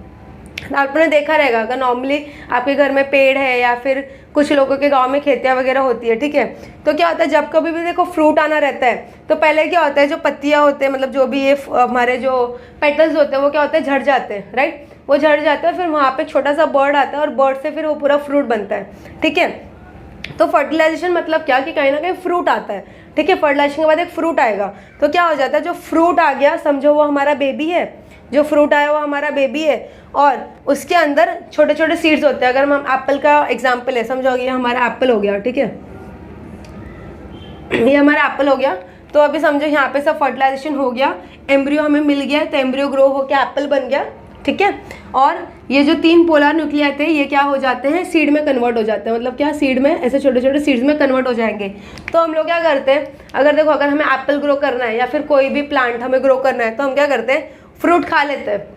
आपने देखा रहेगा, अगर नॉर्मली आपके घर में पेड़ है या फिर कुछ लोगों के गांव में खेतियाँ वगैरह होती है, ठीक है, तो क्या होता है, जब कभी भी देखो फ्रूट आना रहता है, तो पहले क्या होता है, जो पत्तियाँ होते हैं, मतलब जो भी ये हमारे जो पेटल्स होते हैं, वो क्या होते हैं, झड़ जाते हैं, राइट, वो झड़ जाते हैं, फिर वहाँ पे छोटा सा बर्ड आता है और बर्ड से फिर वो पूरा फ्रूट बनता है, ठीक है। तो फर्टिलाइजेशन मतलब क्या, कि कहीं ना कहीं फ्रूट आता है, ठीक है, फर्टिलाइजेशन के बाद एक फ्रूट आएगा। तो क्या हो जाता है, जो फ्रूट आ गया, समझो वो हमारा बेबी है, जो फ्रूट आया वो हमारा बेबी है, और उसके अंदर छोटे छोटे सीड्स होते हैं। अगर हम एप्पल का एग्जांपल है, समझो ये हमारा एप्पल हो गया, ठीक है, ये हमारा एप्पल हो गया। तो अभी समझो यहाँ पे सब फर्टिलाइजेशन हो गया, एम्ब्रियो हमें मिल गया, तो एम्ब्रियो ग्रो होकर एप्पल बन गया, ठीक है। और ये जो 3 पोलर न्यूक्लियाई थे ये क्या हो जाते हैं, सीड में कन्वर्ट हो जाते हैं। मतलब क्या, सीड में, ऐसे छोटे छोटे सीड्स में कन्वर्ट हो जाएंगे। तो हम लोग क्या करते हैं, अगर देखो अगर हमें एप्पल ग्रो करना है या फिर कोई भी प्लांट हमें ग्रो करना है तो हम क्या करते हैं, फ्रूट खा लेते हैं।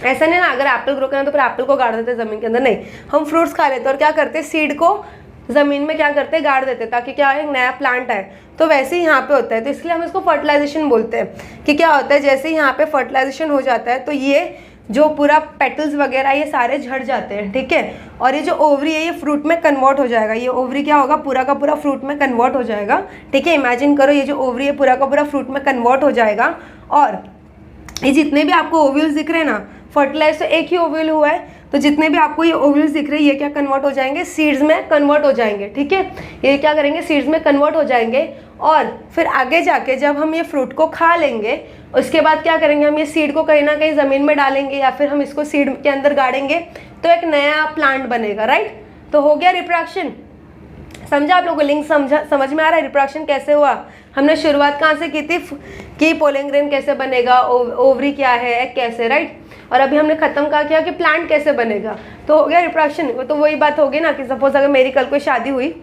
ऐसा नहीं ना, अगर एप्पल ग्रो करना है तो फिर एप्पल को गाड़ देते हैं ज़मीन के अंदर, नहीं, हम फ्रूट्स खा लेते हैं और क्या करते हैं, सीड को ज़मीन में क्या करते हैं, गाड़ देते हैं, ताकि क्या, एक नया प्लांट आए। तो वैसे ही यहाँ पे होता है, तो इसलिए हम इसको फर्टिलाइजेशन बोलते हैं। कि क्या होता है, जैसे ही यहाँ पे फर्टिलाइजेशन हो जाता है तो ये जो पूरा पेटल्स वगैरह ये सारे झड़ जाते हैं, ठीक है। और ये जो ओवरी है ये फ्रूट में कन्वर्ट हो जाएगा। ये ओवरी क्या होगा, पूरा का पूरा फ्रूट में कन्वर्ट हो जाएगा, ठीक है। इमेजिन करो ये जो ओवरी है पूरा का पूरा फ्रूट में कन्वर्ट हो जाएगा। और ये जितने भी आपको ओव्यूल्स दिख रहे हैं ना, फर्टिलाइज तो एक ही ओव्यूल हुआ है, तो जितने भी आपको ये ओव्यूल्स दिख रहे हैं ये क्या कन्वर्ट हो जाएंगे, सीड्स में कन्वर्ट हो जाएंगे, ठीक है। ये क्या करेंगे, सीड्स में कन्वर्ट हो जाएंगे। और फिर आगे जाके जब हम ये फ्रूट को खा लेंगे उसके बाद क्या करेंगे, हम ये सीड को कहीं ना कहीं ज़मीन में डालेंगे या फिर हम इसको सीड के अंदर गाड़ेंगे तो एक नया प्लांट बनेगा, राइट। तो हो गया रिप्रोडक्शन। समझा आप लोगों को, लिंक समझ में आ रहा है, रिप्रोडक्शन कैसे हुआ। हमने शुरुआत कहाँ से की थी कि पोलन ग्रेन कैसे बनेगा, ओवरी क्या है, एग कैसे, राइट। और अभी हमने खत्म कहा किया कि प्लांट कैसे बनेगा। तो हो गया रिप्रोडक्शन। तो वही बात होगी ना कि सपोज अगर मेरी कल कोई शादी हुई,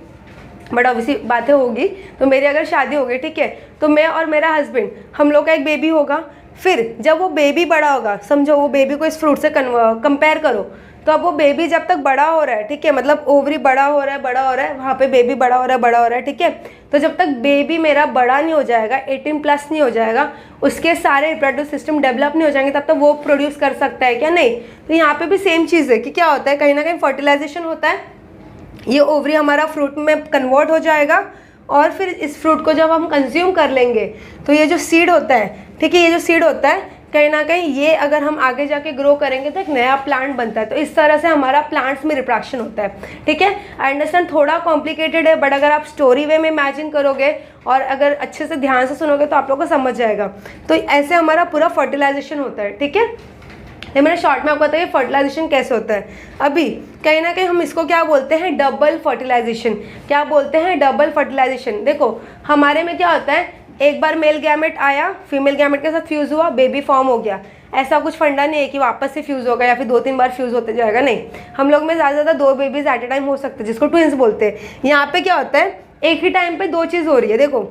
बट ऑब्वियसली बातें होगी, तो मेरी अगर शादी हो गई, ठीक है, तो मैं और मेरा हस्बैंड, हम लोग का एक बेबी होगा। फिर जब वो बेबी बड़ा होगा, समझो वो बेबी को इस फ्रूट से कंपेयर करो, तो अब वो बेबी जब तक बड़ा हो रहा है, ठीक है, मतलब ओवरी बड़ा हो रहा है, वहाँ पे बेबी बड़ा हो रहा है, ठीक है। तो जब तक बेबी मेरा बड़ा नहीं हो जाएगा, 18+ नहीं हो जाएगा, उसके सारे रिप्रोडक्टिव सिस्टम डेवलप नहीं हो जाएंगे, तब तक वो प्रोड्यूस कर सकता है क्या, नहीं। तो यहाँ पे भी सेम चीज़ है कि क्या होता है, कहीं ना कहीं फर्टिलाइजेशन होता है, ये ओवरी हमारा फ्रूट में कन्वर्ट हो जाएगा। और फिर इस फ्रूट को जब हम कंज्यूम कर लेंगे तो ये जो सीड होता है, ठीक है, ये जो सीड होता है कहीं ना कहीं ये अगर हम आगे जाके ग्रो करेंगे तो एक नया प्लांट बनता है। तो इस तरह से हमारा प्लांट्स में रिप्रोडक्शन होता है, ठीक है। आई अंडरस्टैंड थोड़ा कॉम्प्लिकेटेड है, बट अगर आप स्टोरी वे में इमेजिन करोगे और अगर अच्छे से ध्यान से सुनोगे तो आप लोगों को समझ जाएगा। तो ऐसे हमारा पूरा फर्टिलाइजेशन होता है, ठीक है। ये मैंने शॉर्ट में आपको बताया फर्टिलाइजेशन कैसे होता है। अभी कहीं ना कहीं हम इसको क्या बोलते हैं, डबल फर्टिलाइजेशन। क्या बोलते हैं, डबल फर्टिलाइजेशन। देखो हमारे में क्या होता है, एक बार मेल गैमेट आया, फीमेल गैमेट के साथ फ्यूज़ हुआ, बेबी फॉर्म हो गया। ऐसा कुछ फंडा नहीं है कि वापस से फ्यूज़ होगा या फिर 2-3 बार फ्यूज़ होते जाएगा, नहीं। हम लोग में ज़्यादा से ज़्यादा 2 बेबीज एट ए टाइम हो सकते हैं, जिसको ट्विंस बोलते हैं। यहाँ पे क्या होता है, एक ही टाइम पे 2 चीज़ हो रही है। देखो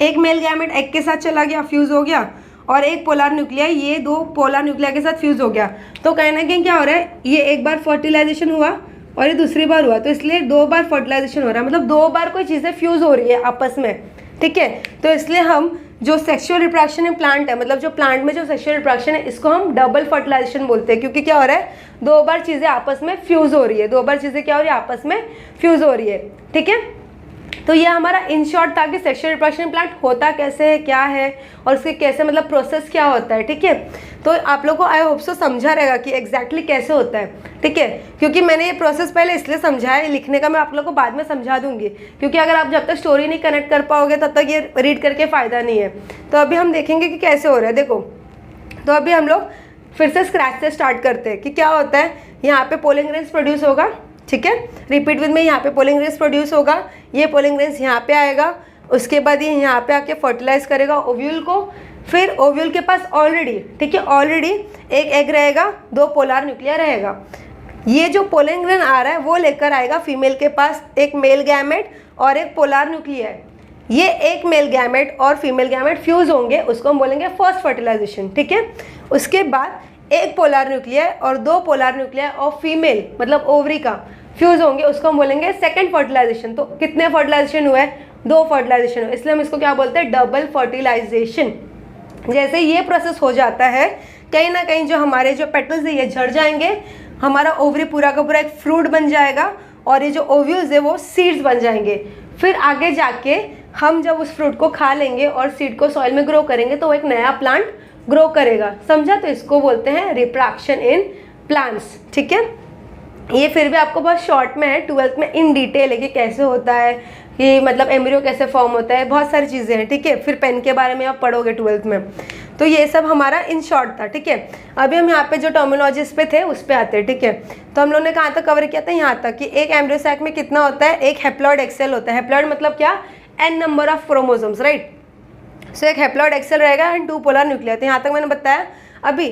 एक मेल गैमेट एग के साथ चला गया, फ्यूज़ हो गया, और एक पोलर न्यूक्लियाई ये 2 पोलर न्यूक्लियाई के साथ फ्यूज़ हो गया। तो कहीं ना कहीं क्या हो रहा है, ये एक बार फर्टिलाइजेशन हुआ और ये दूसरी बार हुआ, तो इसलिए 2 बार फर्टिलाइजेशन हो रहा है, मतलब 2 बार कोई चीज़ें फ्यूज़ हो रही है आपस में, ठीक है। तो इसलिए हम जो सेक्सुअल रिप्रोडक्शन इन प्लांट है, मतलब जो प्लांट में जो सेक्सुअल रिप्रोडक्शन है, इसको हम डबल फर्टिलाइजेशन बोलते हैं। क्योंकि क्या हो रहा है, 2 बार चीज़ें आपस में फ्यूज़ हो रही है, 2 बार चीज़ें क्या हो रही है, आपस में फ्यूज़ हो रही है, ठीक है। तो ये हमारा इन शॉर्ट था कि सेक्सुअल रिप्रोडक्शन प्लांट होता कैसे है, क्या है, और उसके कैसे मतलब प्रोसेस क्या होता है, ठीक है। तो आप लोगों को आई होप सो समझा रहेगा कि एग्जैक्टली कैसे होता है, ठीक है। क्योंकि मैंने ये प्रोसेस पहले इसलिए समझा है, लिखने का मैं आप लोगों को बाद में समझा दूंगी, क्योंकि अगर आप जब तक स्टोरी नहीं कनेक्ट कर पाओगे तब तक ये रीड करके फ़ायदा नहीं है। तो अभी हम देखेंगे कि कैसे हो रहा है। देखो तो अभी हम लोग फिर से स्क्रैच से स्टार्ट करते हैं कि क्या होता है। यहाँ पे पोलन ग्रेन्स प्रोड्यूस होगा, ठीक है, रिपीट विद में, यहाँ पे पोलन ग्रेन्स प्रोड्यूस होगा, ये पोलन ग्रेन्स यहाँ पे आएगा, उसके बाद ये यहाँ पे आके फर्टिलाइज करेगा ओव्यूल को। फिर ओव्यूल के पास ऑलरेडी, ठीक है, ऑलरेडी एक एग रहेगा, 2 पोलर न्यूक्लिया रहेगा। ये जो पोलन ग्रेन आ रहा है वो लेकर आएगा फीमेल के पास एक मेल गैमेट और एक पोलर न्यूक्लिया। ये एक मेल गैमेट और फीमेल गैमेट फ्यूज़ होंगे, उसको हम बोलेंगे फर्स्ट फर्टिलाइजेशन, ठीक है। उसके बाद एक पोलर न्यूक्लिया और 2 पोलर न्यूक्लिया और फीमेल मतलब ओवरी का फ्यूज़ होंगे, उसको हम बोलेंगे सेकंड फर्टिलाइजेशन। तो कितने फर्टिलाइजेशन हुए, 2 फर्टिलाइजेशन हुए, इसलिए हम इसको क्या बोलते हैं, डबल फर्टिलाइजेशन। जैसे ये प्रोसेस हो जाता है, कहीं ना कहीं जो हमारे जो पेटल्स है ये झड़ जाएंगे, हमारा ओवरी पूरा का पूरा एक फ्रूट बन जाएगा, और ये जो ओव्यूल्स है वो सीड्स बन जाएंगे। फिर आगे जाके हम जब उस फ्रूट को खा लेंगे और सीड को सॉइल में ग्रो करेंगे तो वो एक नया प्लांट ग्रो करेगा, समझा। तो इसको बोलते हैं रिप्रोडक्शन इन प्लांट्स, ठीक है। ये फिर भी आपको बहुत शॉर्ट में है, 12th में इन डिटेल है कि कैसे होता है, कि मतलब एम्ब्रियो कैसे फॉर्म होता है, बहुत सारी चीज़ें हैं, ठीक है। फिर पेन के बारे में आप पढ़ोगे 12th में। तो ये सब हमारा इन शॉर्ट था, ठीक है। अभी हम यहाँ पे जो टर्मिनोलॉजीज पे थे उस पे आते हैं, ठीक है। तो हम लोग ने कहाँ तक कवर किया था, यहाँ तक कि एक एम्ब्रियो सैक में कितना होता है, एक हैप्लॉइड एक्सेल होता है। हैप्लॉइड मतलब क्या, n number of chromosomes, right. So एक हैप्लॉइड एक्सेल रहेगा एंड 2 पोलर न्यूक्लिया। तो यहाँ तक मैंने बताया। अभी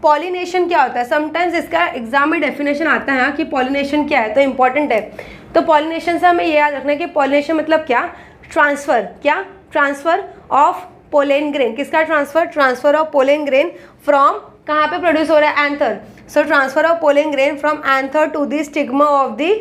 पॉलिनेशन क्या होता है, समटाइम्स इसका एग्जाम में डेफिनेशन आता है कि पॉलिनेशन क्या है, तो इंपॉर्टेंट है। तो पॉलिनेशन से हमें ये याद रखना है कि पॉलिनेशन मतलब क्या, ट्रांसफर, क्या, ट्रांसफर ऑफ पोलेन ग्रेन, किसका transfer, transfer of pollen grain from, कहाँ पे प्रोड्यूस हो रहा है, anther, so transfer of pollen grain from anther to the stigma of the,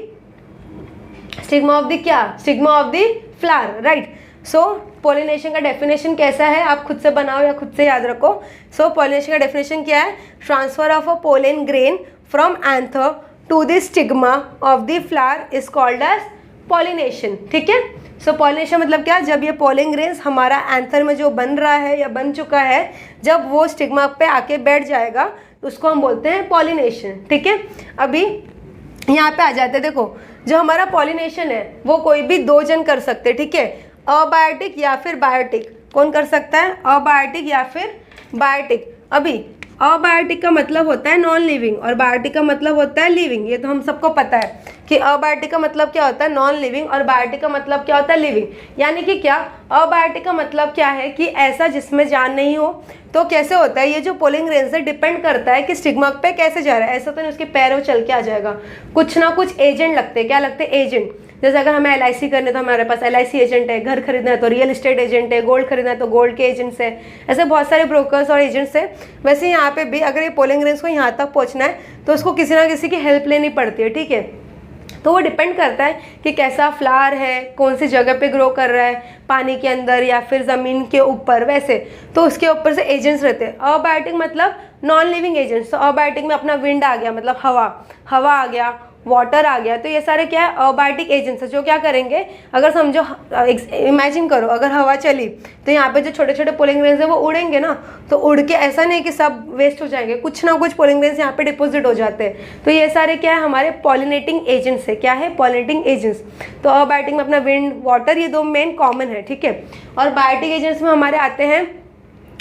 stigma of the क्या, stigma of the flower, right. So pollination का definition कैसा है, आप खुद से बनाओ या खुद से याद रखो। सो पॉलिनेशन का डेफिनेशन क्या है, transfer of a pollen grain from anther to the stigma of the flower is called as pollination, ठीक है। सो पॉलिनेशन मतलब क्या, जब ये पोलेन ग्रेन्स हमारा एंथर में जो बन रहा है या बन चुका है, जब वो स्टिग्मा पे आके बैठ जाएगा तो उसको हम बोलते हैं पॉलिनेशन, ठीक है। अभी यहाँ पे आ जाते हैं, देखो जो हमारा पॉलिनेशन है वो कोई भी दो जन कर सकते हैं, ठीक है, अबायोटिक या फिर बायोटिक, कौन कर सकता है, अबायोटिक या फिर बायोटिक। अभी अबायोटिक का मतलब होता है नॉन लिविंग और बायोटिक का मतलब होता है लिविंग, ये तो हम सबको पता है कि अबायोटिक का मतलब क्या होता है, नॉन लिविंग, और बायोटिक का मतलब क्या होता है, लिविंग। यानी कि क्या, अबायोटिक का मतलब क्या है कि ऐसा जिसमें जान नहीं हो। तो कैसे होता है, ये जो पोलेन ग्रेन से डिपेंड करता है कि स्टिग्मा पे कैसे जा रहा है, ऐसा तो नहीं उसके पैरों चल के आ जाएगा, कुछ ना कुछ एजेंट लगते हैं, क्या लगते हैं, एजेंट। जैसे अगर हमें LIC करने तो हमारे पास LIC एजेंट है, घर खरीदना है तो रियल एस्टेट एजेंट है, गोल्ड खरीदना है तो गोल्ड के एजेंट्स है, ऐसे बहुत सारे ब्रोकर्स और एजेंट्स है। वैसे यहाँ पे भी अगर ये पोलेन ग्रेन्स को यहाँ तक पहुँचना है तो उसको किसी ना किसी की हेल्प लेनी पड़ती है, ठीक है। तो वो डिपेंड करता है कि कैसा फ्लावर है, कौन सी जगह पे ग्रो कर रहा है, पानी के अंदर या फिर ज़मीन के ऊपर, वैसे तो उसके ऊपर से एजेंट्स रहते हैं। अबायोटिक मतलब नॉन लिविंग एजेंट्स, तो अबायोटिक में अपना विंड आ गया, मतलब हवा आ गया, वाटर आ गया, तो ये सारे क्या है, अबायोटिक एजेंट्स है, जो क्या करेंगे, अगर समझो इमेजिन करो अगर हवा चली तो यहाँ पे जो छोटे छोटे पोलेन ग्रेन्स है वो उड़ेंगे ना, तो उड़ के ऐसा नहीं कि सब वेस्ट हो जाएंगे, कुछ ना कुछ पोलेन ग्रेन्स यहाँ पे डिपॉजिट हो जाते हैं। तो ये सारे क्या है, हमारे पॉलिनेटिंग एजेंट्स है, क्या है, पॉलिनेटिंग एजेंट्स। तो अबायोटिक में अपना विंड, वाटर, ये दो मेन कॉमन है, ठीक है। और बायोटिक एजेंट्स में हमारे आते हैं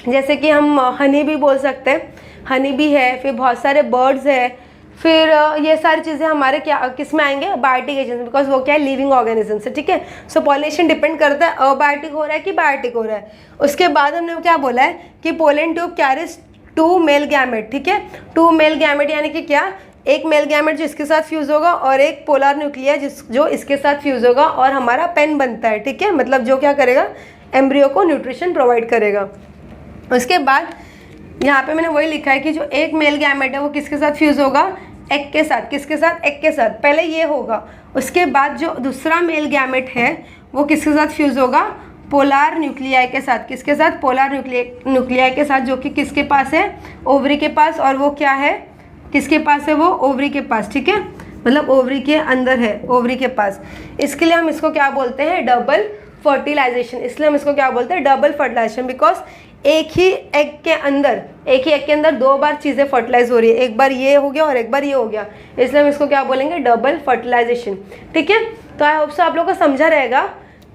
जैसे कि हम हनी भी बोल सकते हैं, हनी भी है, फिर बहुत सारे बर्ड्स है, फिर ये सारी चीज़ें हमारे क्या किस में आएंगे, बायोटिक एजेंट्स, बिकॉज वो क्या है, लिविंग ऑर्गेनिजम्स है, ठीक है। सो पॉलिनेशन डिपेंड करता है अबायोटिक हो रहा है कि बायोटिक हो रहा है। उसके बाद हमने क्या बोला है कि pollen tube carries 2 male gamete, ठीक है, 2 मेल गैमेट, यानी कि क्या, एक मेल गैमेट जो इसके साथ फ्यूज़ होगा और एक पोलर न्यूक्लिया जो इसके साथ फ्यूज़ होगा और हमारा पेन बनता है, ठीक है, मतलब जो क्या करेगा, एम्ब्रियो को न्यूट्रिशन प्रोवाइड करेगा। उसके बाद यहाँ पे मैंने वही लिखा है कि जो एक मेल गैमेट है वो किसके साथ फ्यूज़ होगा, एग के साथ, किसके साथ, एग के साथ, पहले ये होगा। उसके बाद जो दूसरा मेल गैमेट है वो किसके साथ फ्यूज़ होगा, पोलर न्यूक्लियाई के साथ, किसके साथ, पोलर न्यूक्लियाई के साथ, जो कि किसके पास है, ओवरी के पास, और वो क्या है, किसके पास है, वो ओवरी के पास, ठीक है, मतलब ओवरी के अंदर है, ओवरी के पास। इसके लिए हम इसको क्या बोलते हैं, डबल फर्टिलाइजेशन, इसलिए हम इसको क्या बोलते हैं, डबल फर्टिलाइजेशन, बिकॉज एक ही एग के अंदर 2 बार चीज़ें फर्टिलाइज हो रही है, एक बार ये हो गया और एक बार ये हो गया, इसलिए हम इसको क्या बोलेंगे, डबल फर्टिलाइजेशन, ठीक है। तो आई होप सो आप लोगों को समझा रहेगा।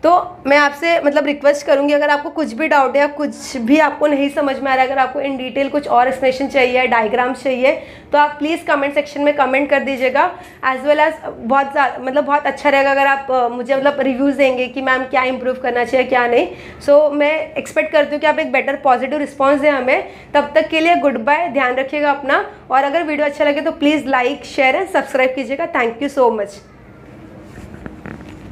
तो मैं आपसे मतलब रिक्वेस्ट करूंगी, अगर आपको कुछ भी डाउट है या कुछ भी आपको नहीं समझ में आ रहा है, अगर आपको इन डिटेल कुछ और एक्सप्लेनेशन चाहिए, डायग्राम्स चाहिए, तो आप प्लीज़ कमेंट सेक्शन में कमेंट कर दीजिएगा। एज वेल एज बहुत अच्छा रहेगा अगर आप मुझे मतलब रिव्यूज़ देंगे कि मैम क्या इंप्रूव करना चाहिए क्या नहीं। सो मैं एक्सपेक्ट करती हूँ कि आप एक बेटर पॉजिटिव रिस्पॉन्स दें हमें। तब तक के लिए गुड बाय, ध्यान रखिएगा अपना, और अगर वीडियो अच्छा लगे तो please like, share and subscribe कीजिएगा। Thank you so much.